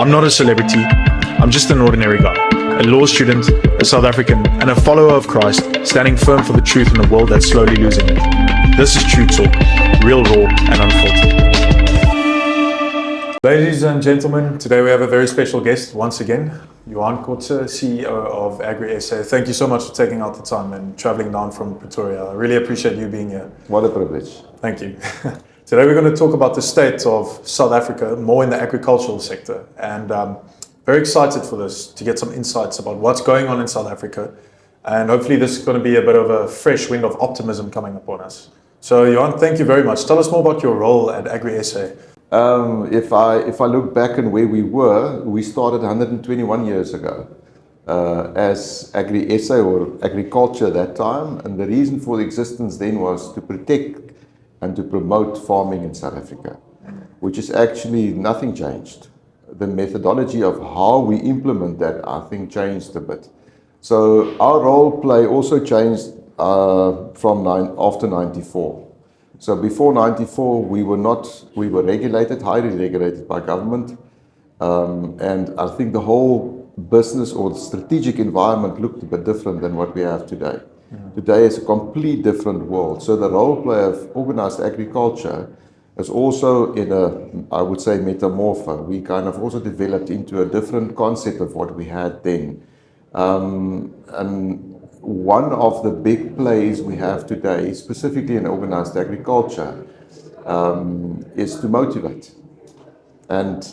I'm not a celebrity, I'm just an ordinary guy, a law student, a South African, and a follower of Christ, standing firm for the truth in a world that's slowly losing it. This is True Talk, real, raw, and unfiltered. Ladies and gentlemen, today we have a very special guest once again, Johann Kotzé, CEO of Agri SA. Thank you so much for taking out the time and traveling down from Pretoria. I really appreciate you being here. What a privilege. Thank you. Today we're going to talk about the state of South Africa, more in the agricultural sector. And very excited for this, to get some insights about what's going on in South Africa. And hopefully this is going to be a bit of a fresh wind of optimism coming upon us. So Johann, thank you very much. Tell us more about your role at Agri SA. If I look back and where we were, we started 121 years ago as Agri SA, or agriculture at that time. And the reason for the existence then was to protect and to promote farming in South Africa, which is actually nothing changed. The methodology of how we implement that, I think, changed a bit. So our role play also changed after 94. So before 94, we were regulated, highly regulated by government. And I think the whole business or the strategic environment looked a bit different than what we have today. Today is a complete different world. So the role play of organized agriculture is also in a, I would say, metamorpho. We kind of also developed into a different concept of what we had then. And one of the big plays we have today, specifically in organized agriculture, is to motivate and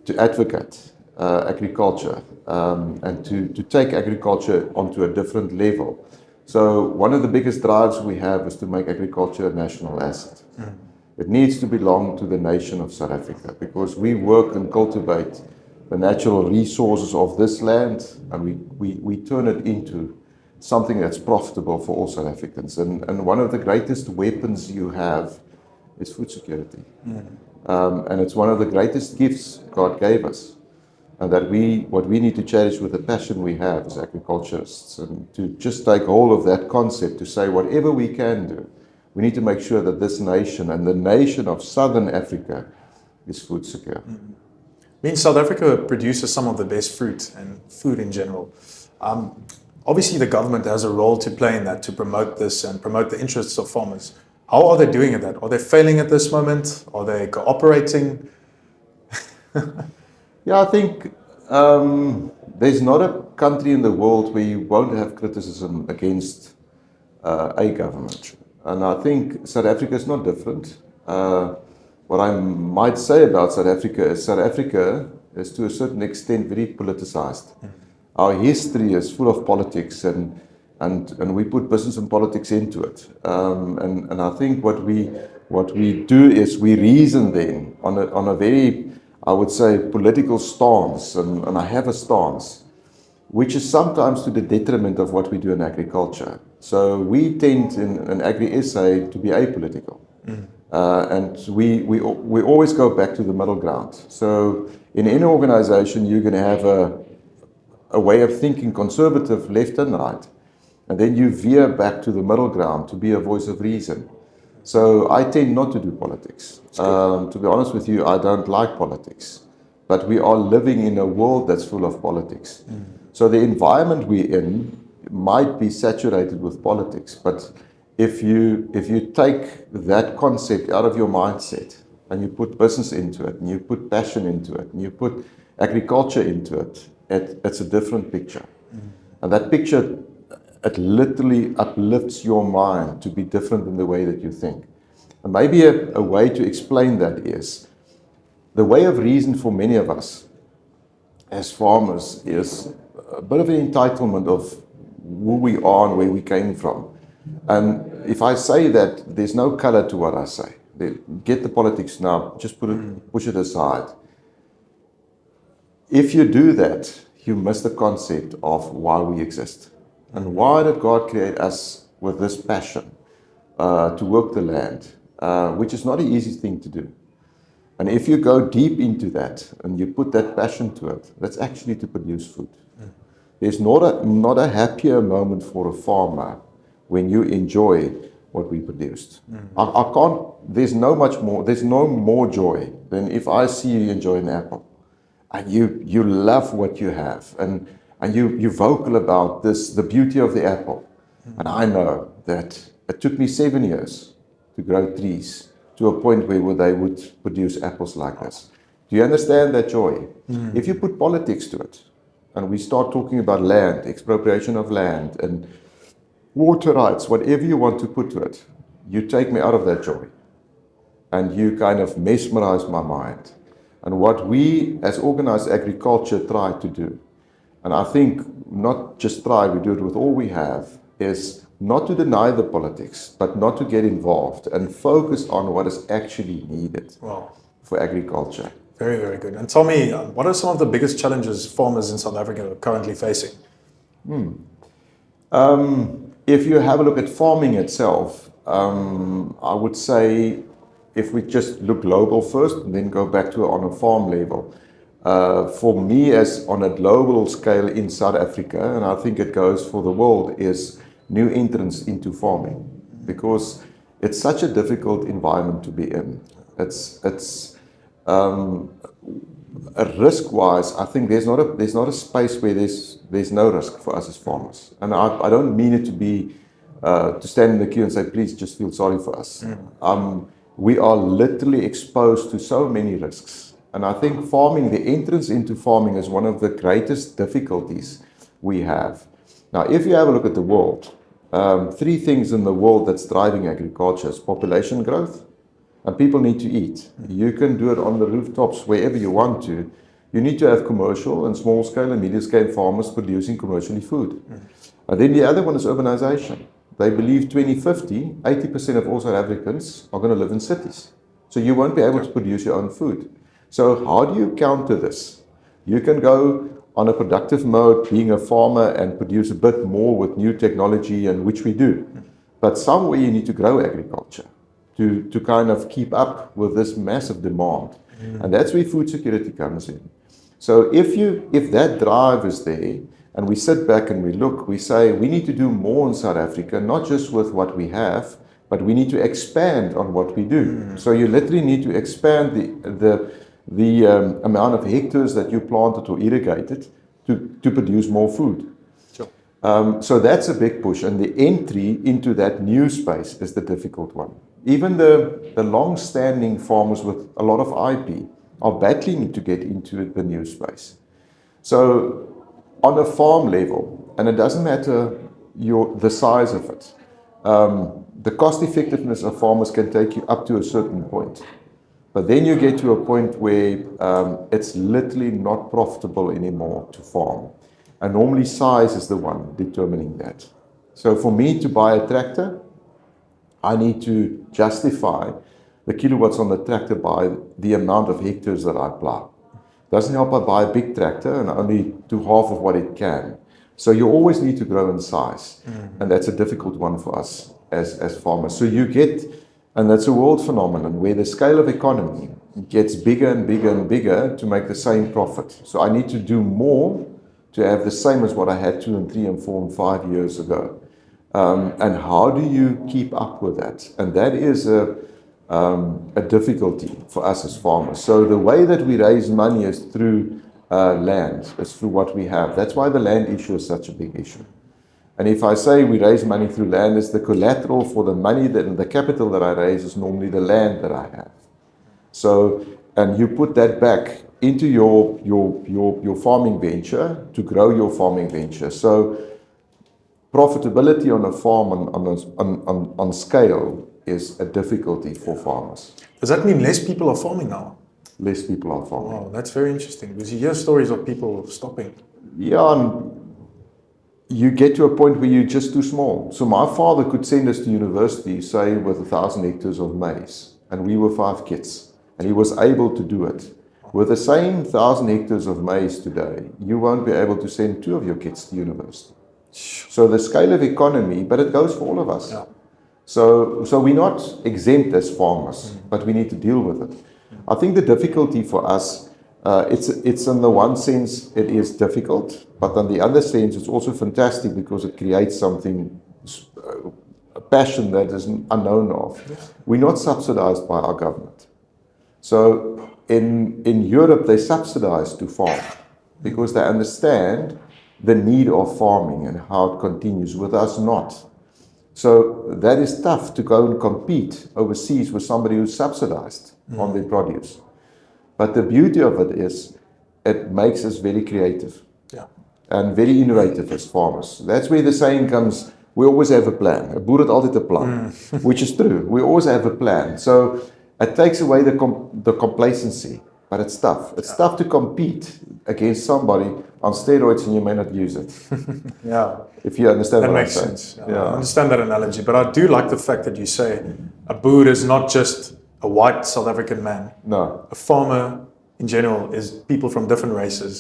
to advocate agriculture and to take agriculture onto a different level. So one of the biggest drives we have is to make agriculture a national asset. It needs to belong to the nation of South Africa, because we work and cultivate the natural resources of this land, and we turn it into something that's profitable for all South Africans. And one of the greatest weapons you have is food security. And it's one of the greatest gifts God gave us. And that what we need to cherish with the passion we have as agriculturists, and to just take hold of that concept to say whatever we can do, we need to make sure that this nation and the nation of Southern Africa is food secure. Means South Africa produces some of the best fruit and food in general. Obviously the government has a role to play in that, to promote this and promote the interests of farmers. How are they doing at that? Are they failing at this moment? Are they cooperating? Yeah, I think there's not a country in the world where you won't have criticism against a government. And I think South Africa is not different. What I might say about South Africa is to a certain extent very politicized. Our history is full of politics, and we put business and politics into it. And I think what we do is we reason then on a very, I would say, political stance, and I have a stance, which is sometimes to the detriment of what we do in agriculture. So we tend in Agri SA to be apolitical. And we always go back to the middle ground. So in any organization, you're going to have a way of thinking, conservative, left and right. And then you veer back to the middle ground to be a voice of reason. So I tend not to do politics. To be honest with you, I don't like politics. But we are living in a world that's full of politics. So the environment we're in might be saturated with politics. But if you take that concept out of your mindset and you put business into it, and you put passion into it, and you put agriculture into it, it's a different picture. And that picture, it literally uplifts your mind to be different in the way that you think. And maybe a way to explain that is, the way of reason for many of us as farmers is a bit of an entitlement of who we are and where we came from. And if I say that, there's no color to what I say. Get the politics now, just push it aside. If you do that, you miss the concept of why we exist. And why did God create us with this passion to work the land, which is not an easy thing to do. And if you go deep into that and you put that passion to it, that's actually to produce food. There's not a happier moment for a farmer when you enjoy what we produced. I can't, there's no more joy than if I see you enjoy an apple. and you love what you have, and you're vocal about this, the beauty of the apple. And I know that it took me 7 years to grow trees to a point where they would produce apples like this. Do you understand that joy? If you put politics to it, and we start talking about land, expropriation of land, and water rights, whatever you want to put to it, you take me out of that joy. And you kind of mesmerize my mind. And what we as organized agriculture try to do, and I think not just try, we do it with all we have, is not to deny the politics, but not to get involved and focus on what is actually needed for agriculture. Very, very good. And tell me, what are some of the biggest challenges farmers in South Africa are currently facing? If you have a look at farming itself, I would say if we just look global first and then go back to on a farm level, for me as on a global scale in South Africa, and I think it goes for the world, is new entrants into farming, because it's such a difficult environment to be in. It's risk-wise, I think there's not a space where there's no risk for us as farmers. And I don't mean it to be to stand in the queue and say, please just feel sorry for us. We are literally exposed to so many risks. And I think farming, the entrance into farming is one of the greatest difficulties we have. Now, if you have a look at the world, 3 things in the world that's driving agriculture is population growth, and people need to eat. You can do it on the rooftops wherever you want to. You need to have commercial and small scale and medium scale farmers producing commercially food. And then the other one is urbanization. They believe 2050, 80% of all South Africans are going to live in cities. So you won't be able to produce your own food. So how do you counter this? You can go on a productive mode, being a farmer, and produce a bit more with new technology, and which we do. But somewhere you need to grow agriculture to kind of keep up with this massive demand. And that's where food security comes in. So if that drive is there, and we sit back and we look, we say we need to do more in South Africa, not just with what we have, but we need to expand on what we do. So you literally need to expand the amount of hectares that you planted or irrigated to produce more food. Sure. So that's a big push, and the entry into that new space is the difficult one. Even the long-standing farmers with a lot of IP are battling to get into the new space. So on a farm level, and it doesn't matter the size of it, the cost effectiveness of farmers can take you up to a certain point. But then you get to a point where it's literally not profitable anymore to farm. And normally size is the one determining that. So for me to buy a tractor, I need to justify the kilowatts on the tractor by the amount of hectares that I plow. Doesn't help I buy a big tractor and only do half of what it can. So you always need to grow in size. And that's a difficult one for us as farmers. So you get, and that's a world phenomenon, where the scale of economy gets bigger and bigger and bigger to make the same profit. So I need to do more to have the same as what I had 2 and 3 and 4 and 5 years ago. And how do you keep up with that? And that is a difficulty for us as farmers. So the way that we raise money is through land, is through what we have. That's why the land issue is such a big issue. And if I say we raise money through land, it's the collateral for the money the capital that I raise is normally the land that I have. So, and you put that back into your farming venture to grow your farming venture. So profitability on a farm on scale is a difficulty for farmers. Does that mean less people are farming now? Less people are farming. Wow, that's very interesting, because you hear stories of people stopping. Yeah, and you get to a point where you're just too small. So my father could send us to university, say, with 1,000 hectares of maize, and we were 5 kids, and he was able to do it. With the same 1,000 hectares of maize today, you won't be able to send 2 of your kids to university. So the scale of economy, but it goes for all of us. Yeah. So we're not exempt as farmers, but we need to deal with it. I think the difficulty for us, it's in the one sense it is difficult, but on the other sense it's also fantastic because it creates something, a passion that is unknown of. We're not subsidized by our government. So in Europe, they subsidize to farm because they understand the need of farming and how it continues. With us, not. So that is tough to go and compete overseas with somebody who's subsidized on their produce. But the beauty of it is it makes us very creative and very innovative as farmers. That's where the saying comes, we always have a plan. 'n boer het altyd 'n plan, which is true. We always have a plan. So it takes away the complacency, but it's tough. It's tough to compete against somebody on steroids and you may not use it. If you understand that what makes I'm saying. sense. I understand that analogy, but I do like the fact that you say a boer is not just a white South African man. No. A farmer in general is people from different races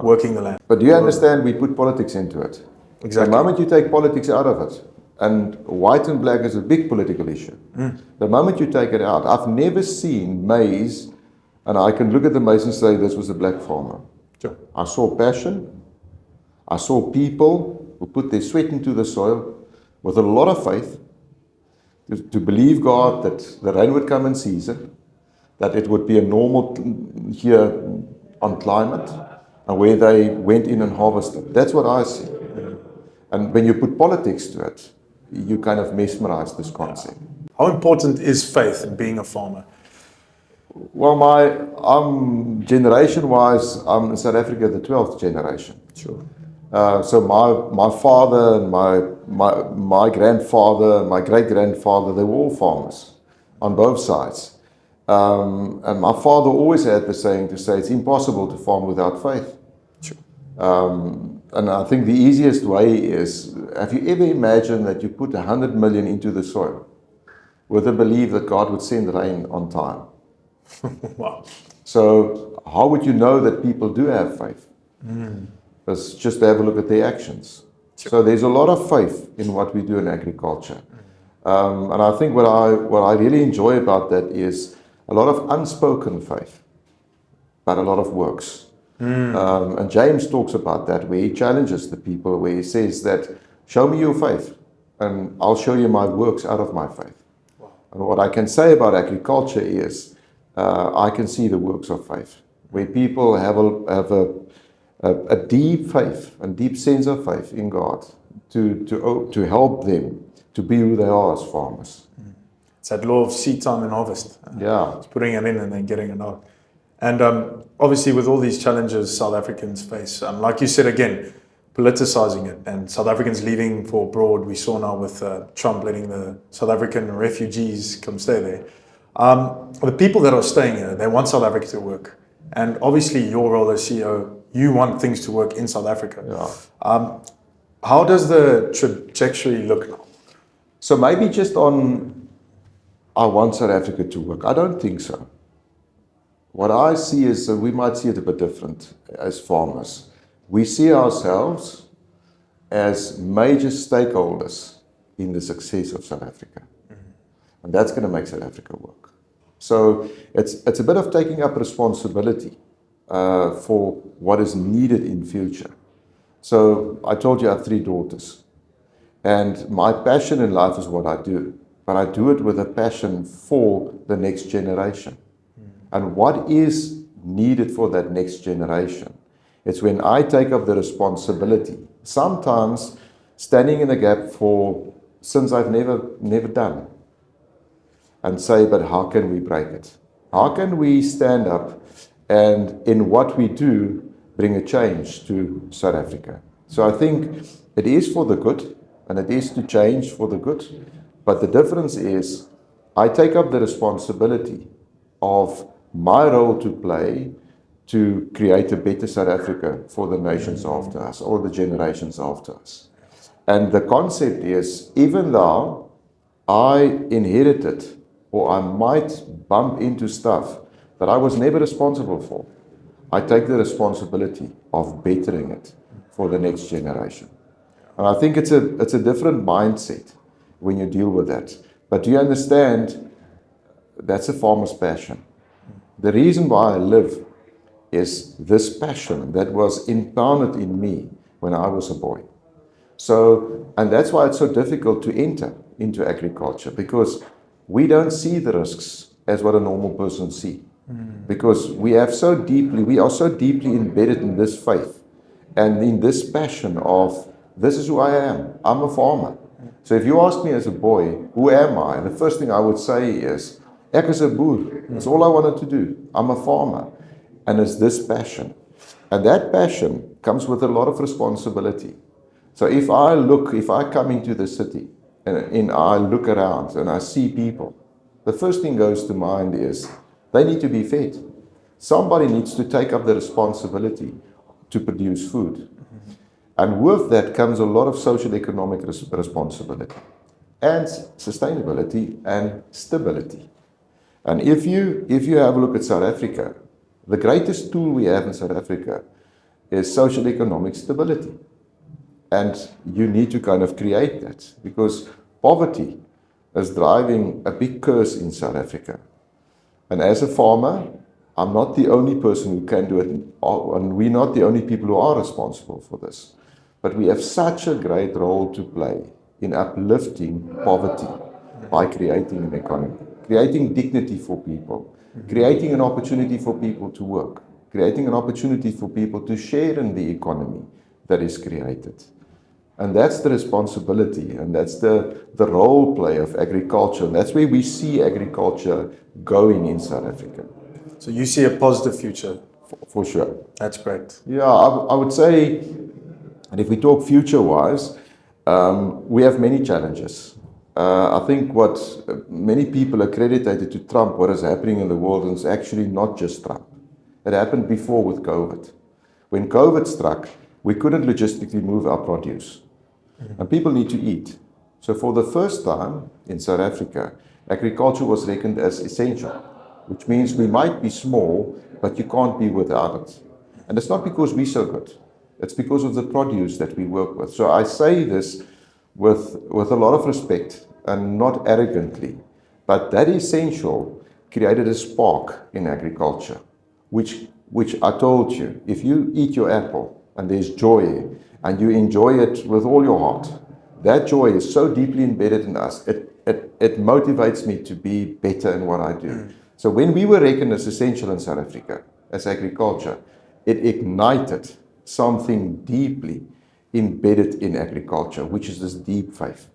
working the land. But do you understand we put politics into it? Exactly. The moment you take politics out of it, and white and black is a big political issue. The moment you take it out, I've never seen maize, and I can look at the maize and say this was a black farmer. Sure. I saw passion. I saw people who put their sweat into the soil with a lot of faith to believe God that the rain would come in season, that it would be a normal here on climate, and where they went in and harvested. That's what I see. And when you put politics to it, you kind of mesmerize this concept. How important is faith in being a farmer? Well, generation-wise, I'm in South Africa the 12th generation. Sure. So my father and my grandfather and my great-grandfather, they were all farmers on both sides. And my father always had the saying to say, it's impossible to farm without faith. Sure. And I think the easiest way is, have you ever imagined that you put 100 million into the soil with the belief that God would send rain on time? Wow. So how would you know that people do have faith? It's just to have a look at their actions. Sure. So there's a lot of faith in what we do in agriculture. And I think what I really enjoy about that is a lot of unspoken faith, but a lot of works. And James talks about that, where he challenges the people, where he says that, show me your faith, and I'll show you my works out of my faith. Wow. And what I can say about agriculture is, I can see the works of faith, where people have a deep faith and deep sense of faith in God to help them to be who they are as farmers. It's that law of seed time and harvest. It's putting it in and then getting it out. And obviously with all these challenges South Africans face, like you said again, politicizing it and South Africans leaving for abroad. We saw now with Trump letting the South African refugees come stay there. The people that are staying here, they want South Africa to work. And obviously your role as CEO, you want things to work in South Africa. How does the trajectory look now? So maybe just on, I want South Africa to work. I don't think so. What I see is, we might see it a bit different as farmers. We see ourselves as major stakeholders in the success of South Africa. And that's going to make South Africa work. So it's a bit of taking up responsibility for what is needed in future. So I told you I have 3 daughters. And my passion in life is what I do. But I do it with a passion for the next generation. And what is needed for that next generation? It's when I take up the responsibility, sometimes standing in the gap for sins I've never done, and say, but how can we break it? How can we stand up and in what we do, bring a change to South Africa? So I think it is for the good, and it is to change for the good. But the difference is, I take up the responsibility of my role to play to create a better South Africa for the nations after us, or the generations after us. And the concept is, even though I inherited, or I might bump into stuff that I was never responsible for, I take the responsibility of bettering it for the next generation. And I think it's a different mindset when you deal with that. But do you understand, that's a farmer's passion. The reason why I live is this passion that was impounded in me when I was a boy. So, and that's why it's so difficult to enter into agriculture, because we don't see the risks as what a normal person sees. because we are so deeply embedded in this faith and in this passion of, this is who I am. I'm a farmer. So if you ask me as a boy, who am I? The first thing I would say is, ek is 'n boer. That's all I wanted to do. I'm a farmer. And it's this passion. And that passion comes with a lot of responsibility. So if I come into the city and I look around and I see people, the first thing goes to mind is, they need to be fed. Somebody needs to take up the responsibility to produce food. And with that comes a lot of social economic responsibility and sustainability and stability. And if you have a look at South Africa, the greatest tool we have in South Africa is social economic stability. And you need to kind of create that, because poverty is driving a big curse in South Africa. And as a farmer, I'm not the only person who can do it, and we're not the only people who are responsible for this. But we have such a great role to play in uplifting poverty by creating an economy, creating dignity for people, creating an opportunity for people to work, creating an opportunity for people to share in the economy that is created. And that's the responsibility, and that's the role play of agriculture. And that's where we see agriculture going in South Africa. So you see a positive future? For sure. That's great. Yeah, I would say, and if we talk future-wise, we have many challenges. I think what many people accredited to Trump, what is happening in the world, is actually not just Trump. It happened before with COVID. When COVID struck, we couldn't logistically move our produce. And people need to eat. So for the first time in South Africa, agriculture was reckoned as essential, which means we might be small, but you can't be without it. And it's not because we're so good. It's because of the produce that we work with. So I say this with a lot of respect and not arrogantly, but that essential created a spark in agriculture, which I told you, if you eat your apple and there's joy and you enjoy it with all your heart, that joy is so deeply embedded in us, it motivates me to be better in what I do. So when we were reckoned as essential in South Africa, as agriculture, it ignited something deeply embedded in agriculture, which is this deep faith.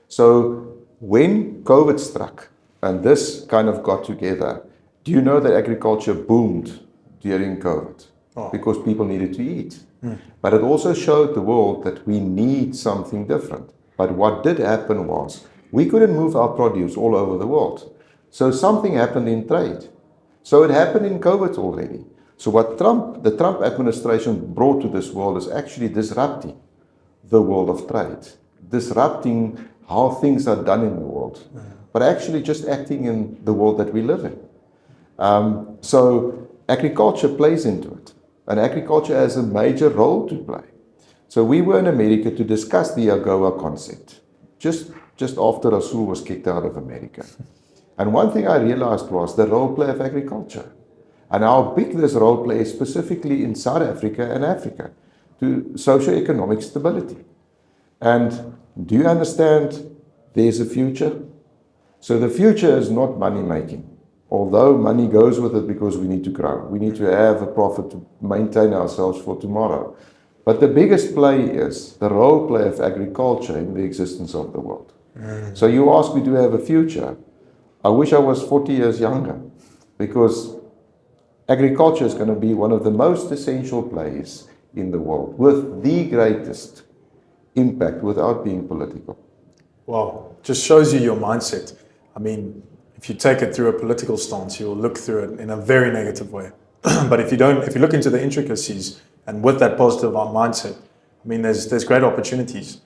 So when COVID struck and this kind of got together, do you know that agriculture boomed during COVID? Because people needed to eat. But it also showed the world that we need something different. But what did happen was, we couldn't move our produce all over the world. So something happened in trade. So it happened in COVID already. So what the Trump administration brought to this world is actually disrupting the world of trade, disrupting how things are done in the world, but actually just acting in the world that we live in. So agriculture plays into it, and agriculture has a major role to play. So we were in America to discuss the AGOA concept, just after Rasul was kicked out of America. And one thing I realized was the role play of agriculture, and how big this role play is specifically in South Africa and Africa to socio-economic stability. And do you understand there's a future? So the future is not money making, although money goes with it because we need to grow. We need to have a profit to maintain ourselves for tomorrow. But the biggest play is the role play of agriculture in the existence of the world. So you ask me, do I have a future? I wish I was 40 years younger, because agriculture is going to be one of the most essential plays in the world, with the greatest impact without being political. Wow, just shows you your mindset. I mean, if you take it through a political stance, you'll look through it in a very negative way. But if you look into the intricacies and with that positive mindset, I mean, there's great opportunities.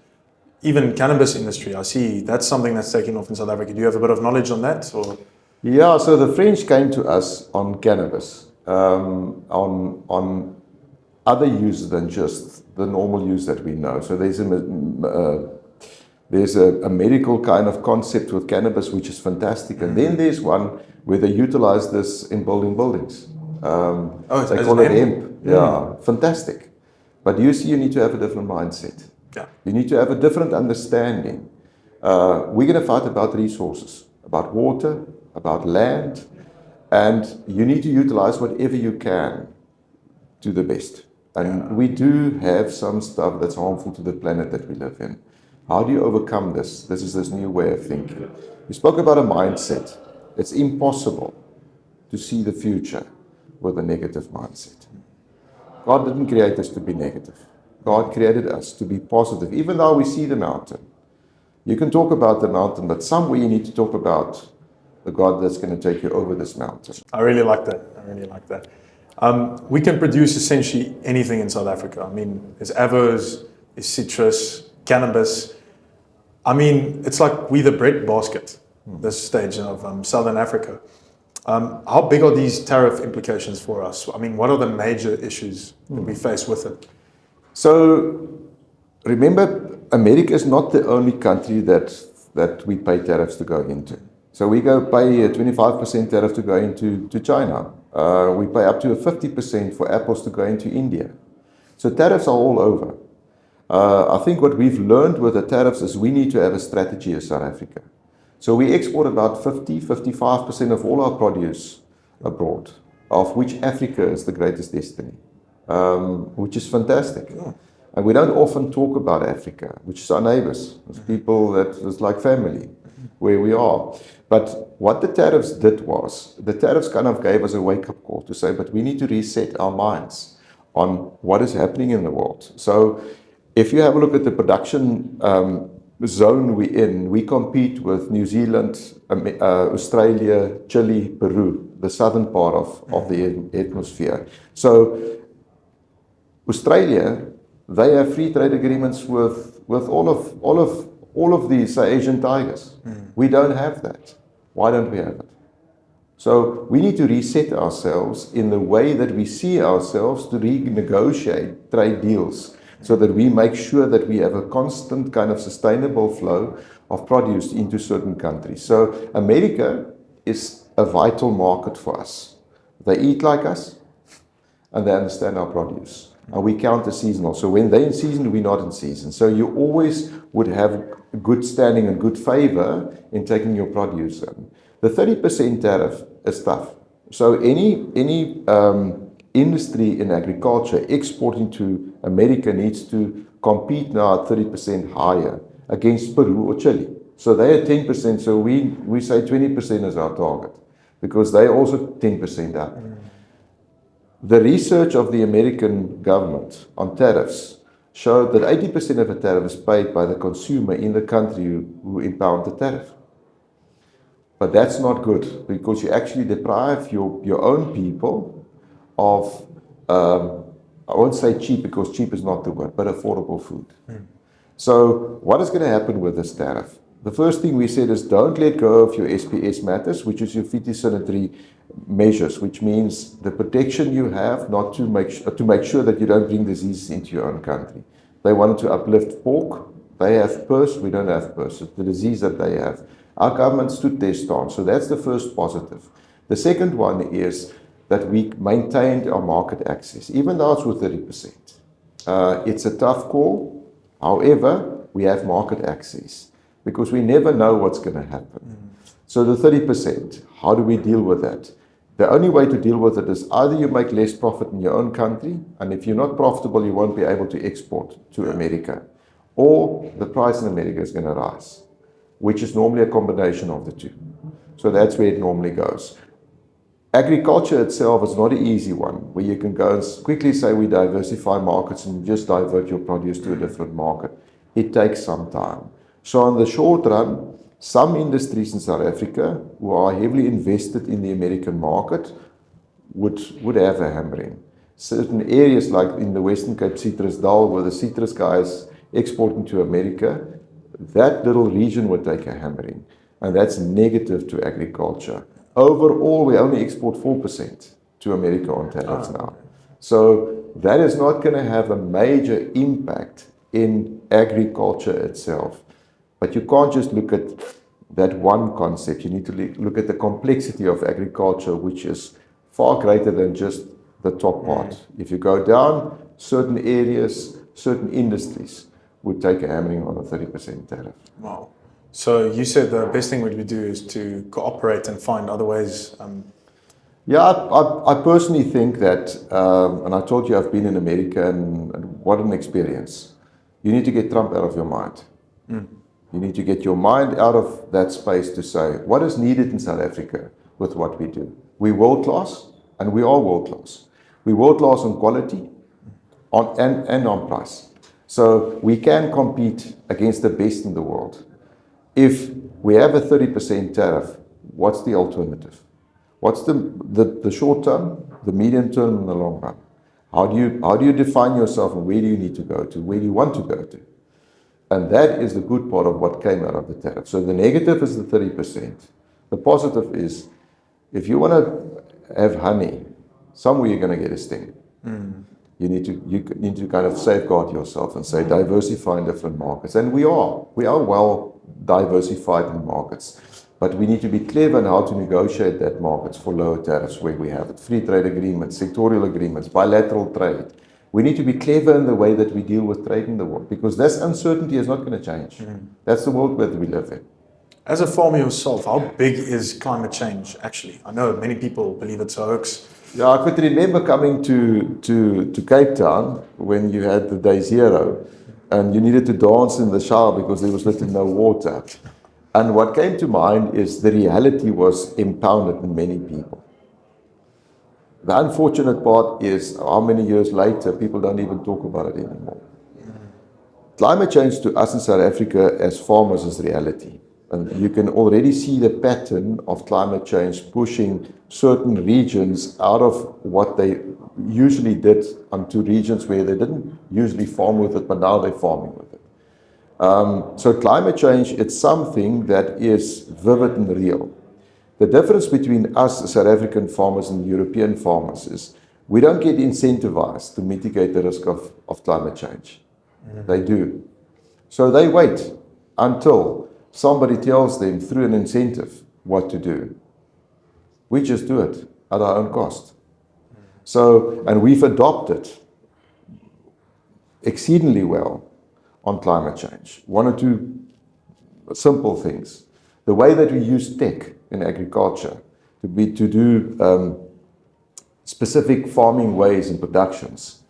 Even cannabis industry, I see that's something that's taking off in South Africa. Do you have a bit of knowledge on that? Or? Yeah, so the French came to us on cannabis, on other uses than just the normal use that we know. So there's a medical kind of concept with cannabis, which is fantastic. And then there's one where they utilize this in building buildings. They call it hemp. Yeah, fantastic. But you see, you need to have a different mindset. Yeah. You need to have a different understanding. We're going to fight about resources, about water, about land, And you need to utilize whatever you can to the best. And we do have some stuff that's harmful to the planet that we live in. How do you overcome this? This is this new way of thinking. We spoke about a mindset. It's impossible to see the future with a negative mindset. God didn't create us to be negative. God created us to be positive, even though we see the mountain. You can talk about the mountain, but somewhere you need to talk about the God that's going to take you over this mountain. I really like that. We can produce essentially anything in South Africa. I mean, there's avos, there's citrus, cannabis. I mean, it's like we the bread basket, this stage of Southern Africa. How big are these tariff implications for us? I mean, what are the major issues that we face with it? So, remember, America is not the only country that we pay tariffs to go into. So we go pay a 25% tariff to go into China. We pay up to a 50% for apples to go into India. So tariffs are all over. I think what we've learned with the tariffs is we need to have a strategy as South Africa. So we export about 55% of all our produce abroad, of which Africa is the greatest destiny, which is fantastic. Yeah. And we don't often talk about Africa, which is our neighbors. It's people that is like family, where we are. But what the tariffs did was, the tariffs kind of gave us a wake-up call to say, but we need to reset our minds on what is happening in the world. So if you have a look at the production zone we're in, we compete with New Zealand, Australia, Chile, Peru, the southern part of the atmosphere. So Australia, they have free trade agreements with all of these Asian tigers. We don't have that. Why don't we have it? So we need to reset ourselves in the way that we see ourselves to renegotiate trade deals so that we make sure that we have a constant kind of sustainable flow of produce into certain countries. So America is a vital market for us. They eat like us and they understand our produce. And we count as seasonal. So when they're in season, we're not in season. So you always would have good standing and good favor in taking your produce in. The 30% tariff is tough. So any industry in agriculture exporting to America needs to compete now at 30% higher against Peru or Chile. So they're at 10%, so we say 20% is our target because they're also 10% up. The research of the American government on tariffs showed that 80% of a tariff is paid by the consumer in the country who impound the tariff. But that's not good because you actually deprive your own people of, I won't say cheap because cheap is not the word, but affordable food. So what is going to happen with this tariff? The first thing we said is don't let go of your SPS matters, which is your phytosanitary measures, which means the protection you have not to make sure that you don't bring diseases into your own country. They wanted to uplift pork. They have PRRS. We don't have PRRS. It's the disease that they have. Our government stood their stance. So that's the first positive. The second one is that we maintained our market access, even though it's with 30%. It's a tough call. However, we have market access because we never know what's going to happen. So the 30%, how do we deal with that? The only way to deal with it is either you make less profit in your own country, and if you're not profitable, you won't be able to export to America, or the price in America is going to rise, which is normally a combination of the two. So that's where it normally goes. Agriculture itself is not an easy one, where you can go and quickly say we diversify markets and just divert your produce to a different market. It takes some time. So in the short run, some industries in South Africa who are heavily invested in the American market would have a hammering. Certain areas like in the Western Cape Citrus Dal, where the citrus guys exporting to America, that little region would take a hammering. And that's negative to agriculture. Overall, we only export 4% to America on tariffs now. So that is not going to have a major impact in agriculture itself. But you can't just look at that one concept. You need to look at the complexity of agriculture, which is far greater than just the top part. If you go down, certain areas, certain industries would take a hammering on a 30% tariff. Wow. So you said the best thing we do is to cooperate and find other ways Yeah, I personally think that, and I told you I've been in America, and what an experience. You need to get Trump out of your mind. You need to get your mind out of that space to say, what is needed in South Africa with what we do? We're world class, and we are world class. We're world class on quality and on price. So we can compete against the best in the world. If we have a 30% tariff, what's the alternative? What's the short term, the medium term, and the long run? How do you define yourself, and where do you need to go to? Where do you want to go to? And that is the good part of what came out of the tariff. So the negative is the 30%. The positive is, if you want to have honey, somewhere you're going to get a sting. You need to kind of safeguard yourself and say diversify in different markets. And we are well diversified in markets. But we need to be clever in how to negotiate that markets for lower tariffs where we have it. Free trade agreements, sectorial agreements, bilateral trade. We need to be clever in the way that we deal with trade in the world, because this uncertainty is not going to change. That's the world that we live in. As a farmer yourself, how big is climate change actually? I know many people believe it's a hoax. Yeah, I could remember coming to Cape Town when you had the day zero and you needed to dance in the shower because there was little no water. And what came to mind is the reality was impounded in many people. The unfortunate part is how many years later people don't even talk about it anymore. Climate change to us in South Africa as farmers is reality. And you can already see the pattern of climate change pushing certain regions out of what they usually did onto regions where they didn't usually farm with it, but now they're farming with it. So climate change, it's something that is vivid and real. The difference between us South African farmers and European farmers is we don't get incentivized to mitigate the risk of climate change. They do. So they wait until somebody tells them through an incentive what to do. We just do it at our own cost. So, and we've adopted exceedingly well on climate change. One or two simple things. The way that we use tech in agriculture to do specific farming ways and productions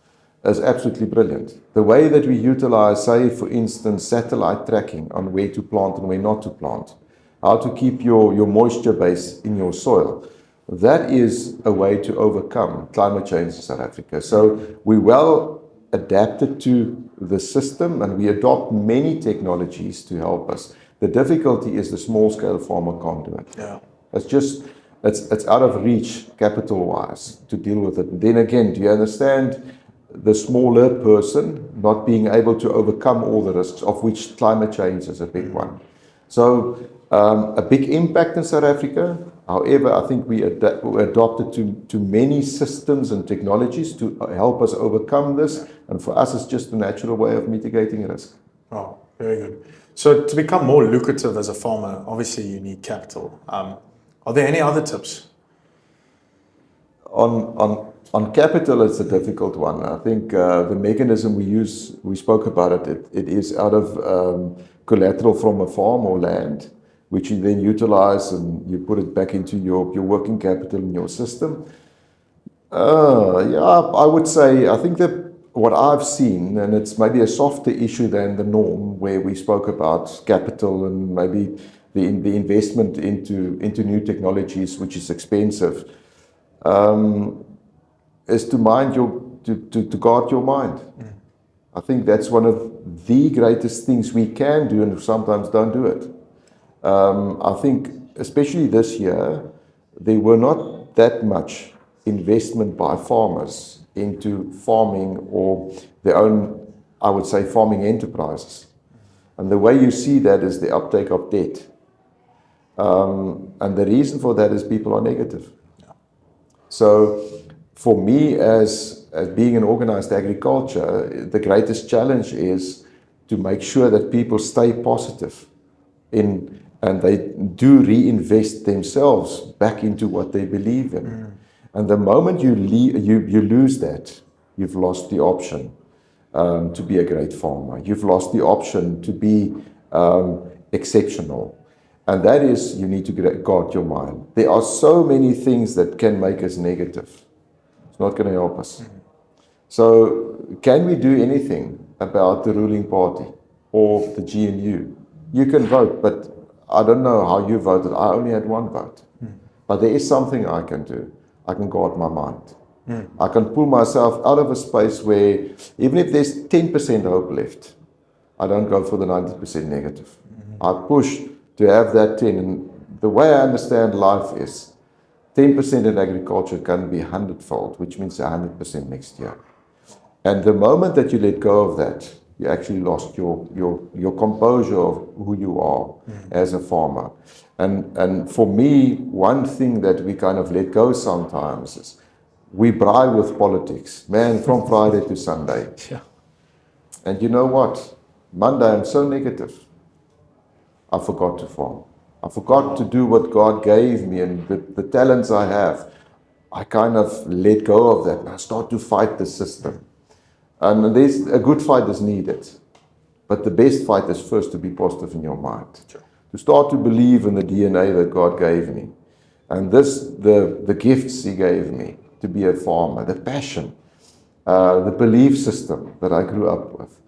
is absolutely brilliant. The way that we utilize, say, for instance, satellite tracking on where to plant and where not to plant, how to keep your moisture base in your soil, that is a way to overcome climate change in South Africa. So we're well adapted to the system and we adopt many technologies to help us. The difficulty is the small-scale farmer can't do it. Yeah. It's out of reach capital-wise to deal with it. Then again, do you understand the smaller person not being able to overcome all the risks, of which climate change is a big one? So a big impact in South Africa. However, I think we adopted to many systems and technologies to help us overcome this. And for us, it's just a natural way of mitigating risk. Oh, very good. So to become more lucrative as a farmer, obviously you need capital. Are there any other tips? On capital, it's a difficult one. I think the mechanism we use, we spoke about it, it is out of collateral from a farm or land, which you then utilize and you put it back into your working capital in your system. I would say, I think that what I've seen, and it's maybe a softer issue than the norm, where we spoke about capital and maybe the investment into new technologies, which is expensive, is to guard your mind. I think that's one of the greatest things we can do, and sometimes don't do it. I think, especially this year, there were not that much investment by farmers into farming or their own, I would say, farming enterprises. And the way you see that is the uptake of debt. And the reason for that is people are negative. So for me, as being in organized agriculture, the greatest challenge is to make sure that people stay positive and they do reinvest themselves back into what they believe in. And the moment you lose that, you've lost the option to be a great farmer. You've lost the option to be exceptional. And that is, you need to guard your mind. There are so many things that can make us negative. It's not going to help us. So, can we do anything about the ruling party or the GNU? You can vote, but I don't know how you voted. I only had one vote. But there is something I can do. I can guard my mind. I can pull myself out of a space where, even if there's 10% hope left, I don't go for the 90% negative. I push to have that 10. And the way I understand life is 10% in agriculture can be 100-fold, which means 100% next year. And the moment that you let go of that, you actually lost your composure of who you are as a farmer. And for me, one thing that we kind of let go sometimes is we bribe with politics. Man, from Friday to Sunday. Yeah. And you know what? Monday, I'm so negative. I forgot to farm. I forgot to do what God gave me and the talents I have. I kind of let go of that and I start to fight the system. And there's a good fight is needed. But the best fight is first to be positive in your mind. Sure. To start to believe in the DNA that God gave me. And the gifts He gave me to be a farmer, the passion, the belief system that I grew up with.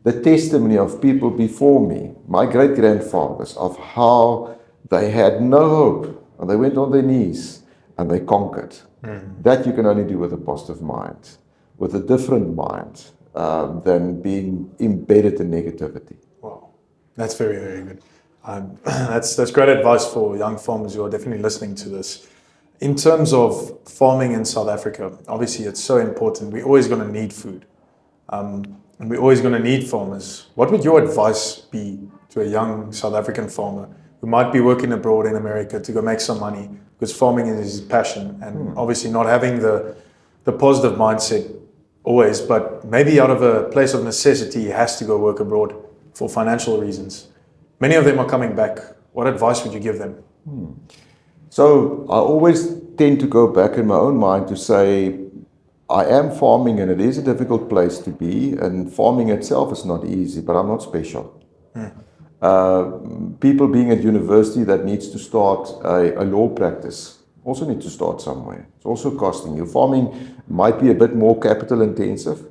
The testimony of people before me, my great-grandfathers, of how they had no hope and they went on their knees and they conquered. That you can only do with a positive mind, with a different mind than being embedded in negativity. Wow, that's very, very good. That's great advice for young farmers who are definitely listening to this. In terms of farming in South Africa, obviously it's so important. We're always going to need food. And we're always going to need farmers. What would your advice be to a young South African farmer who might be working abroad in America to go make some money because farming is his passion and obviously not having the positive mindset always, but maybe out of a place of necessity he has to go work abroad for financial reasons. Many of them are coming back. What advice would you give them? So I always tend to go back in my own mind to say, I am farming and it is a difficult place to be, and farming itself is not easy, but I'm not special. People being at university that needs to start a law practice also need to start somewhere. It's also costing you. Farming might be a bit more capital intensive.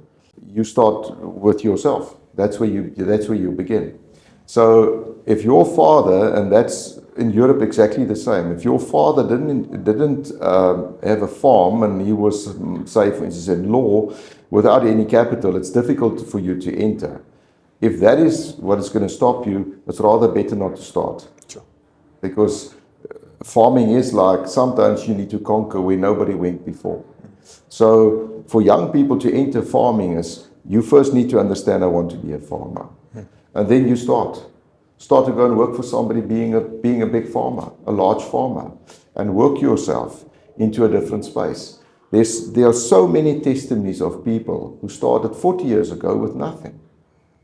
You start with yourself. That's where you begin. So if your father, and that's in Europe exactly the same, if your father didn't have a farm and he was, say for instance in law, without any capital, it's difficult for you to enter. If that is what is going to stop you, it's rather better not to start. Sure. Because farming is like, sometimes you need to conquer where nobody went before. So for young people to enter farming is, you first need to understand I want to be a farmer. And then you start to go and work for somebody being a big farmer, a large farmer, and work yourself into a different space. There are so many testimonies of people who started 40 years ago with nothing,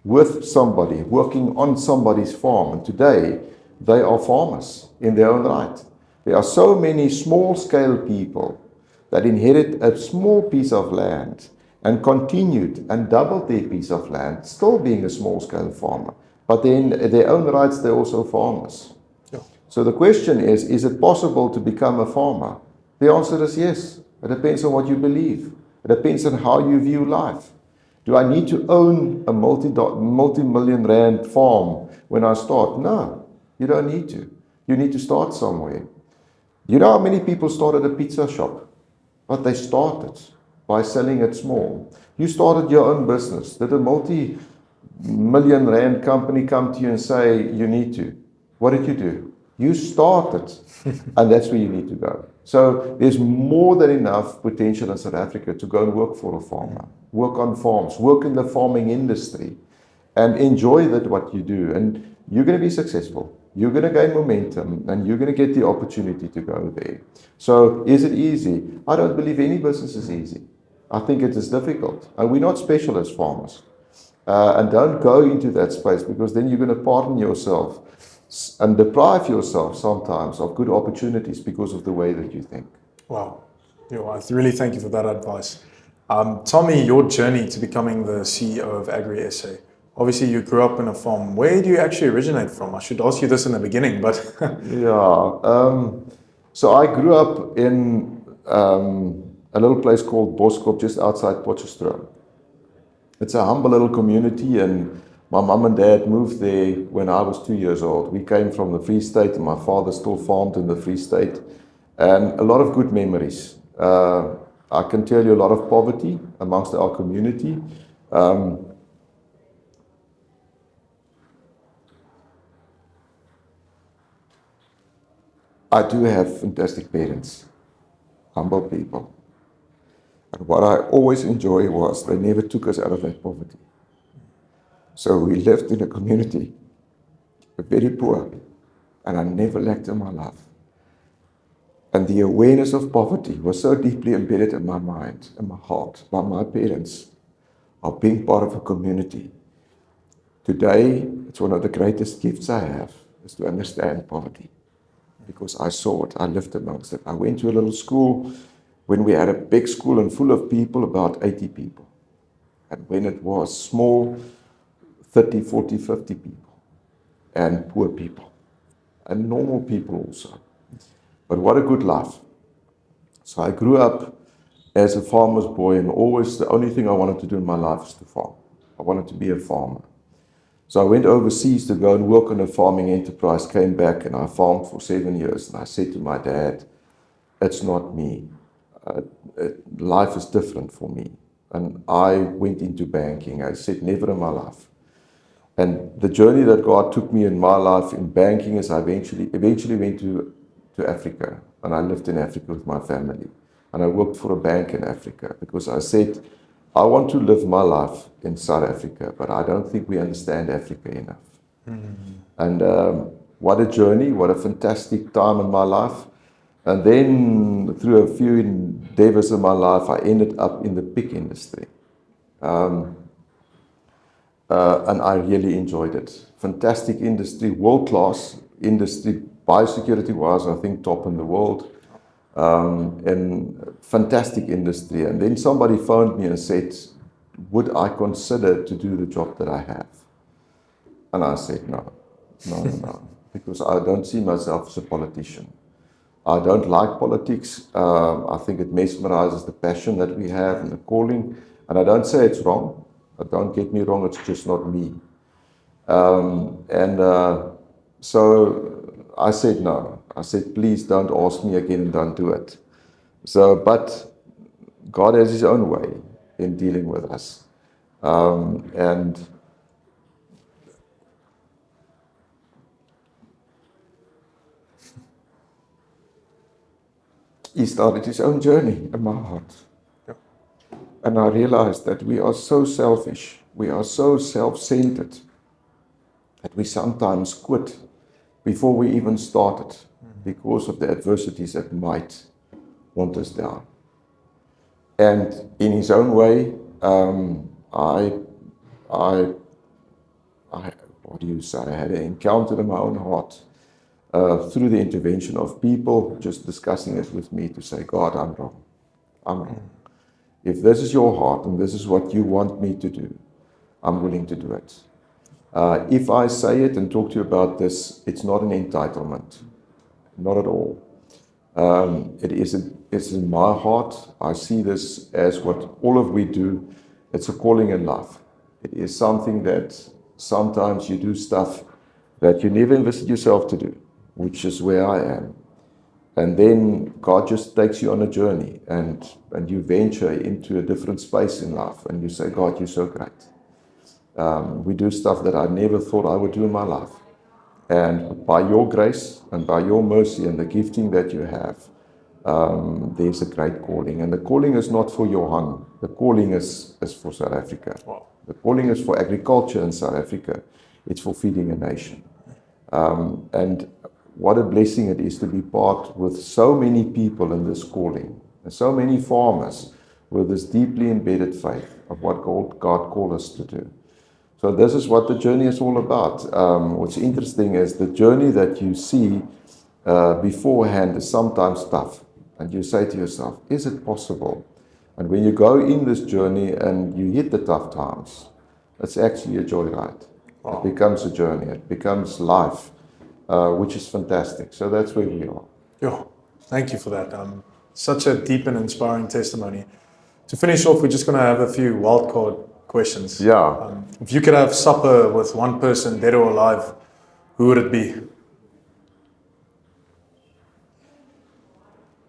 with somebody, working on somebody's farm, and today they are farmers in their own right. There are so many small-scale people that inherit a small piece of land and continued and doubled their piece of land, still being a small-scale farmer. But in their own rights, they're also farmers. Yeah. So the question is it possible to become a farmer? The answer is yes. It depends on what you believe. It depends on how you view life. Do I need to own a multi-million rand farm when I start? No, you don't need to. You need to start somewhere. You know how many people started a pizza shop? But they started by selling it small. You started your own business. Did a multi-million rand company come to you and say, you need to? What did you do? You started. And that's where you need to go. So there's more than enough potential in South Africa to go and work for a farmer, work on farms, work in the farming industry, and enjoy what you do. And you're going to be successful. You're going to gain momentum, and you're going to get the opportunity to go there. So is it easy? I don't believe any business is easy. I think it is difficult. And we're not special as farmers. And don't go into that space, because then you're going to pardon yourself and deprive yourself sometimes of good opportunities because of the way that you think. Wow. I really thank you for that advice. Tell me your journey to becoming the CEO of Agri SA. Obviously, you grew up in a farm. Where do you actually originate from? I should ask you this in the beginning, but Yeah. So I grew up in a little place called Boskop, just outside Potchefstroom. It's a humble little community, and my mum and dad moved there when I was 2 years old. We came from the Free State, and my father still farmed in the Free State, and a lot of good memories. I can tell you a lot of poverty amongst our community. I do have fantastic parents, humble people. And what I always enjoy was they never took us out of that poverty. So we lived in a community, very poor, and I never lacked in my life. And the awareness of poverty was so deeply embedded in my mind and my heart by my parents of being part of a community. Today, it's one of the greatest gifts I have, is to understand poverty. Because I saw it, I lived amongst it. I went to a little school when we had a big school and full of people, about 80 people. And when it was small, 30, 40, 50 people. And poor people. And normal people also. But what a good life. So I grew up as a farmer's boy, and always the only thing I wanted to do in my life was to farm. I wanted to be a farmer. So I went overseas to go and work on a farming enterprise, came back, and I farmed for 7 years. And I said to my dad, it's not me. Life is different for me. And I went into banking. I said, never in my life. And the journey that God took me in my life in banking is I eventually went to Africa. And I lived in Africa with my family. And I worked for a bank in Africa because I said, I want to live my life in South Africa, but I don't think we understand Africa enough. And what a journey, what a fantastic time in my life. And then through a few endeavors in my life, I ended up in the pig industry. And I really enjoyed it. Fantastic industry, world-class industry, biosecurity-wise, I think top in the world. And fantastic industry. And then somebody phoned me and said, would I consider to do the job that I have? And I said, no, because I don't see myself as a politician. I don't like politics. I think it mesmerizes the passion that we have and the calling. And I don't say it's wrong. Don't get me wrong, it's just not me. So I said no. I said, please don't ask me again and don't do it. But God has His own way in dealing with us. And He started His own journey in my heart. Yep. And I realized that we are so selfish, we are so self-centered, that we sometimes quit before we even started because of the adversities that might want us down. And in His own way, I had an encounter in my own heart through the intervention of people just discussing it with me to say, God, I'm wrong. I'm wrong. If this is your heart and this is what you want me to do, I'm willing to do it. If I say it and talk to you about this, it's not an entitlement. Not at all. It's in my heart. I see this as what all of we do. It's a calling in life. It is something that sometimes you do stuff that you never envisioned yourself to do, which is where I am. And then God just takes you on a journey and you venture into a different space in life and you say, God, you're so great. We do stuff that I never thought I would do in my life. And by your grace and by your mercy and the gifting that you have, there's a great calling. And the calling is not for Johann. The calling is for South Africa. Wow. The calling is for agriculture in South Africa. It's for feeding a nation. And what a blessing it is to be part with so many people in this calling. And so many farmers with this deeply embedded faith of what God called us to do. So this is what the journey is all about. What's interesting is the journey that you see beforehand is sometimes tough. And you say to yourself, is it possible? And when you go in this journey and you hit the tough times, It's actually a joyride. Wow. It becomes a journey. It becomes life, which is fantastic. So that's where we are. Yeah, thank you for that. Such a deep and inspiring testimony. To finish off, we're just going to have a few wildcard questions. Yeah. If you could have supper with one person, dead or alive, who would it be?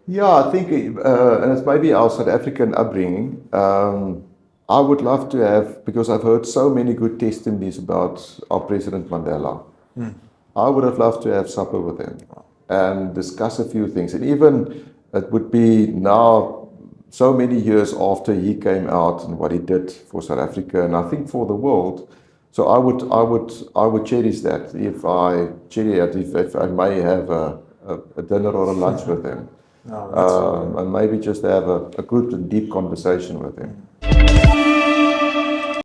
Yeah, I think, and it's maybe our South African upbringing. I would love to have, because I've heard so many good testimonies about our President Mandela. I would have loved to have supper with him and discuss a few things. And even it would be now so many years after he came out and what he did for South Africa, and I think for the world. So I would cherish that if I may have a dinner or a lunch with him. No, that's And maybe just have a good and deep conversation with him.